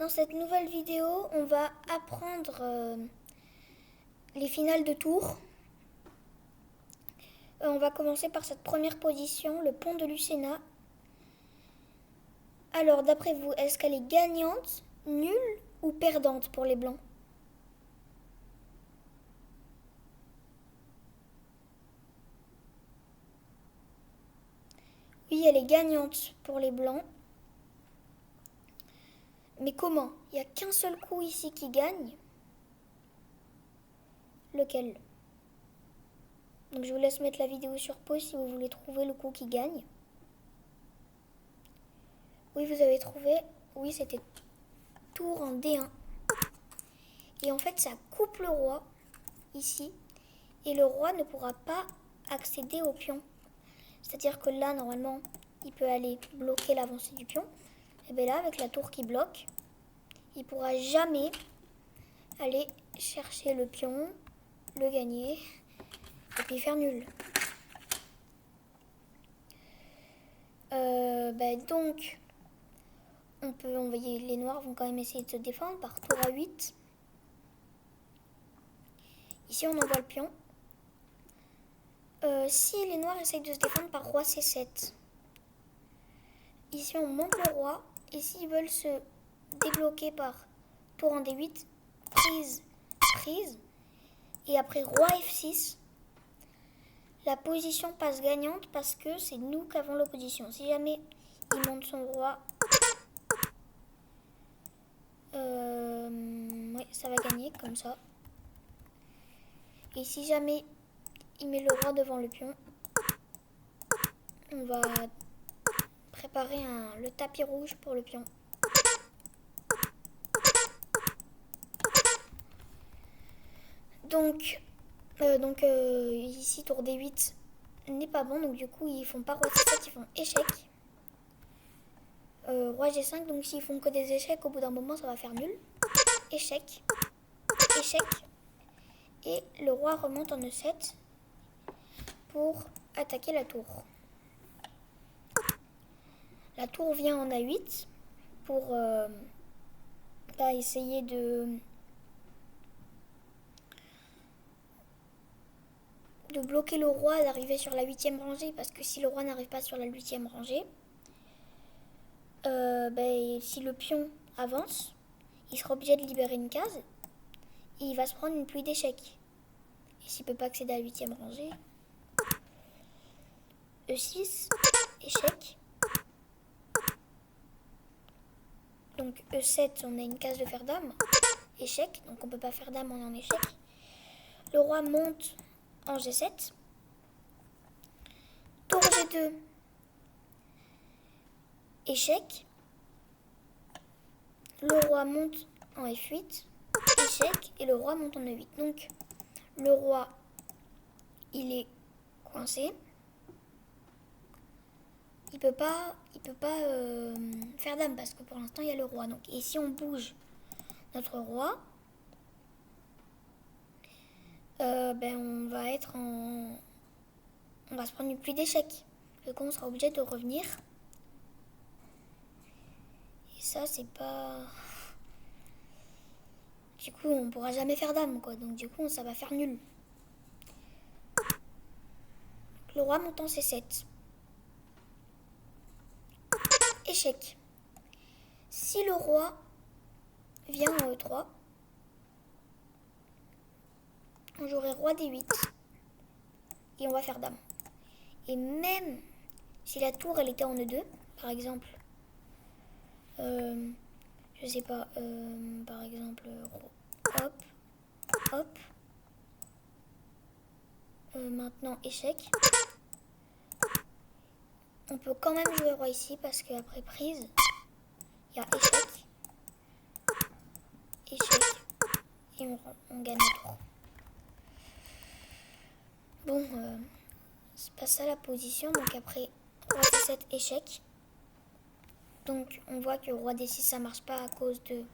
Dans cette nouvelle vidéo, on va apprendre les finales de tour. On va commencer par cette première position, le pont de Lucena. Alors, d'après vous, est-ce qu'elle est gagnante, nulle ou perdante pour les blancs? Oui, elle est gagnante pour les blancs. Mais comment? Il n'y a qu'un seul coup ici qui gagne. Lequel? Donc je vous laisse mettre la vidéo sur pause si vous voulez trouver le coup qui gagne. Oui, vous avez trouvé. Oui, c'était tour en D1. Et en fait, ça coupe le roi ici. Et le roi ne pourra pas accéder au pion. C'est-à-dire que là, normalement, il peut aller bloquer l'avancée du pion. Et bien là, avec la tour qui bloque, il ne pourra jamais aller chercher le pion, le gagner, et puis faire nul. Donc, on peut envoyer, les noirs vont quand même essayer de se défendre par tour à 8. Ici, on envoie le pion. Si les noirs essayent de se défendre par roi C7. Ici, on monte le roi. Et s'ils veulent se débloquer par tour en D8, prise, prise. Et après roi F6, la position passe gagnante parce que c'est nous qui avons l'opposition. Si jamais il monte son roi, oui, ça va gagner comme ça. Et si jamais il met le roi devant le pion, on va préparer le tapis rouge pour le pion. Donc ici tour D8 n'est pas bon, donc du coup ils font pas roi C7, ils font échec. Roi G5, donc s'ils font que des échecs, au bout d'un moment ça va faire nul. Échec, échec. Et le roi remonte en E7 pour attaquer la tour. La tour vient en A8 pour essayer de bloquer le roi d'arriver sur la 8e rangée, parce que si le roi n'arrive pas sur la 8e rangée, si le pion avance, il sera obligé de libérer une case et il va se prendre une pluie d'échecs. Et s'il ne peut pas accéder à la 8e rangée, E6, échec. Donc E7, on a une case de fer dame, échec, donc on ne peut pas faire dame, on est en échec. Le roi monte en G7. Tour G2, échec. Le roi monte en F8, échec, et le roi monte en E8. Donc le roi, il est coincé. Il peut pas faire dame parce que pour l'instant il y a le roi. Donc, et si on bouge notre roi, on va se prendre une pluie d'échecs. Du coup, on sera obligé de revenir. Et ça, c'est pas. Du coup, on pourra jamais faire dame, quoi. Donc, du coup, ça va faire nul. Le roi monte en C7. Échec. Si le roi vient en E3, on jouerait roi D8 et on va faire dame. Et même si la tour elle était en E2, par exemple, je sais pas, par exemple, hop, hop, maintenant échec. On peut quand même jouer roi ici parce qu'après prise, il y a échec, échec, et on gagne le tour. Bon, c'est pas ça la position, donc après roi C7, échec. Donc on voit que roi D6 ça marche pas à cause de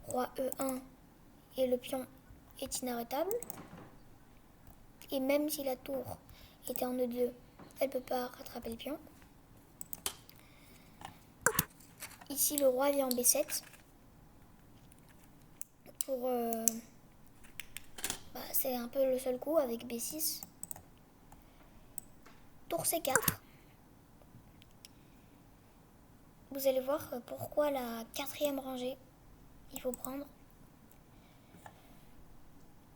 roi E1 et le pion est inarrêtable. Et même si la tour était en E2, elle peut pas rattraper le pion. Ici le roi vient en B7. pour... c'est un peu le seul coup avec B6. Tour C4. Vous allez voir pourquoi la 4e rangée, il faut prendre.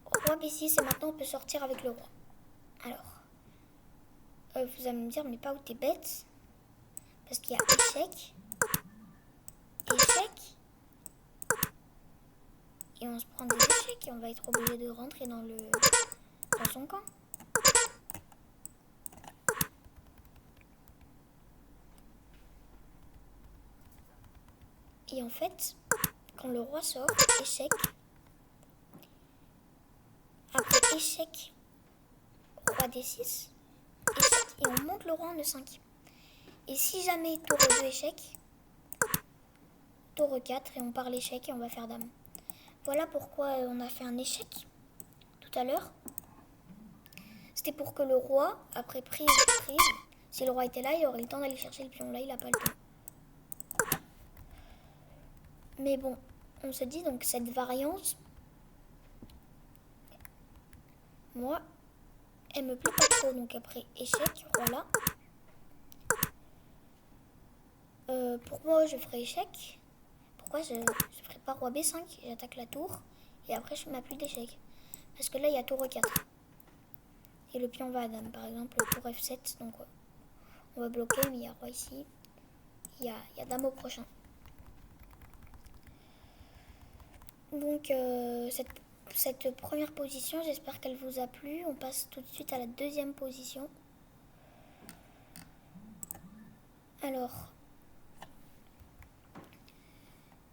Roi B6 et maintenant on peut sortir avec le roi. Alors, vous allez me dire, mais pas où t'es bête. Parce qu'il y a échec, échec, et on se prend des échecs et on va être obligé de rentrer dans son camp. Et en fait, quand le roi sort, échec, après échec, roi D6, échec, et on monte le roi en E5. Et si jamais tour 2 échec, tour 4 et on part l'échec et on va faire dame. Voilà pourquoi on a fait un échec tout à l'heure. C'était pour que le roi, après prise, si le roi était là, il aurait le temps d'aller chercher le pion. Là, il n'a pas le temps. Mais bon, on se dit donc cette variante, moi, elle me plaît pas trop. Donc après échec, voilà. Pourquoi je ferai échec? Pourquoi je ferai pas roi B5? J'attaque la tour et après je n'ai plus d'échec. Parce que là, il y a tour 4. Et le pion va à dame. Par exemple, tour F7. Donc on va bloquer, mais il y a roi ici. Il y a dame au prochain. Donc cette première position, j'espère qu'elle vous a plu. On passe tout de suite à la 2e position. Alors,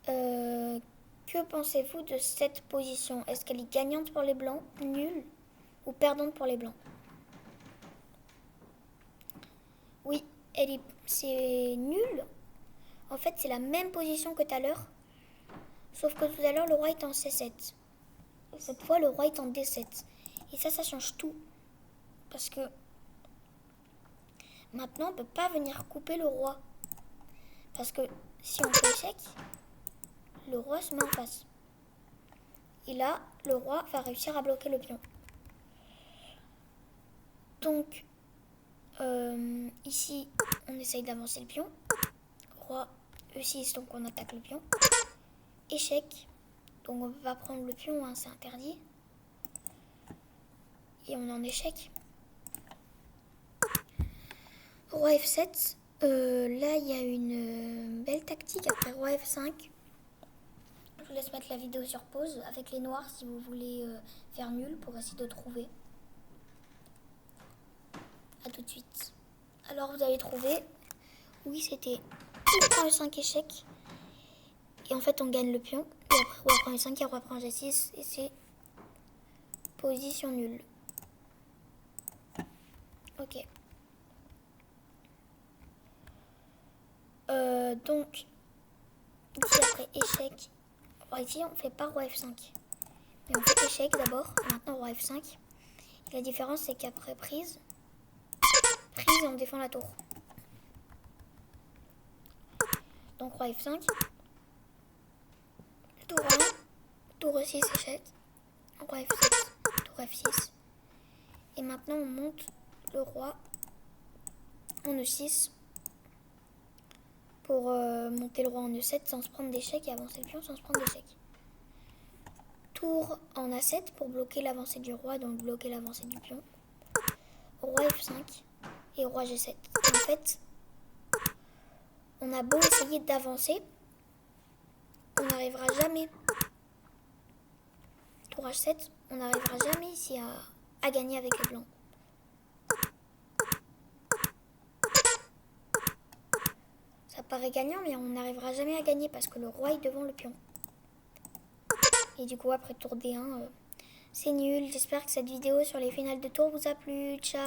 que pensez-vous de cette position? Est-ce qu'elle est gagnante pour les blancs, nulle ou perdante pour les blancs? Oui, c'est nul. En fait, c'est la même position que tout à l'heure. Sauf que tout à l'heure, le roi est en C7. Et cette fois, le roi est en D7. Et ça change tout. Parce que maintenant, on ne peut pas venir couper le roi. Parce que si on fait échec, le roi se met en face. Et là, le roi va réussir à bloquer le pion. Donc, ici, on essaye d'avancer le pion. Roi E6, donc on attaque le pion. Échec. Donc on ne peut pas prendre le pion, hein, c'est interdit. Et on est en échec. Roi F7. Là, il y a une belle tactique après roi F5. Je vous laisse mettre la vidéo sur pause avec les noirs si vous voulez faire nul pour essayer de trouver. A tout de suite. Alors vous allez trouver. Oui, c'était roi E5 échec. Et en fait, on gagne le pion. Et après roi prend E5 et roi prend G6. Et c'est position nulle. Ok. Donc, ici après échec. Ici, on fait pas roi F5. Mais on fait échec d'abord. Maintenant, roi F5. Et la différence, c'est qu'après prise, on défend la tour. Donc, roi F5. Tour 1. Tour E6, échec. Roi F7. Tour F6. Et maintenant, on monte le roi en E6. Pour monter le roi en E7 sans se prendre d'échec et avancer le pion sans se prendre d'échec. Tour en A7 pour bloquer l'avancée du roi, donc bloquer l'avancée du pion. Roi F5 et roi G7. En fait, on a beau essayer d'avancer, on n'arrivera jamais. Tour H7, on n'arrivera jamais ici à gagner avec les blancs. Ça paraît gagnant, mais on n'arrivera jamais à gagner parce que le roi est devant le pion. Et du coup, après tour D1, c'est nul. J'espère que cette vidéo sur les finales de tour vous a plu. Ciao!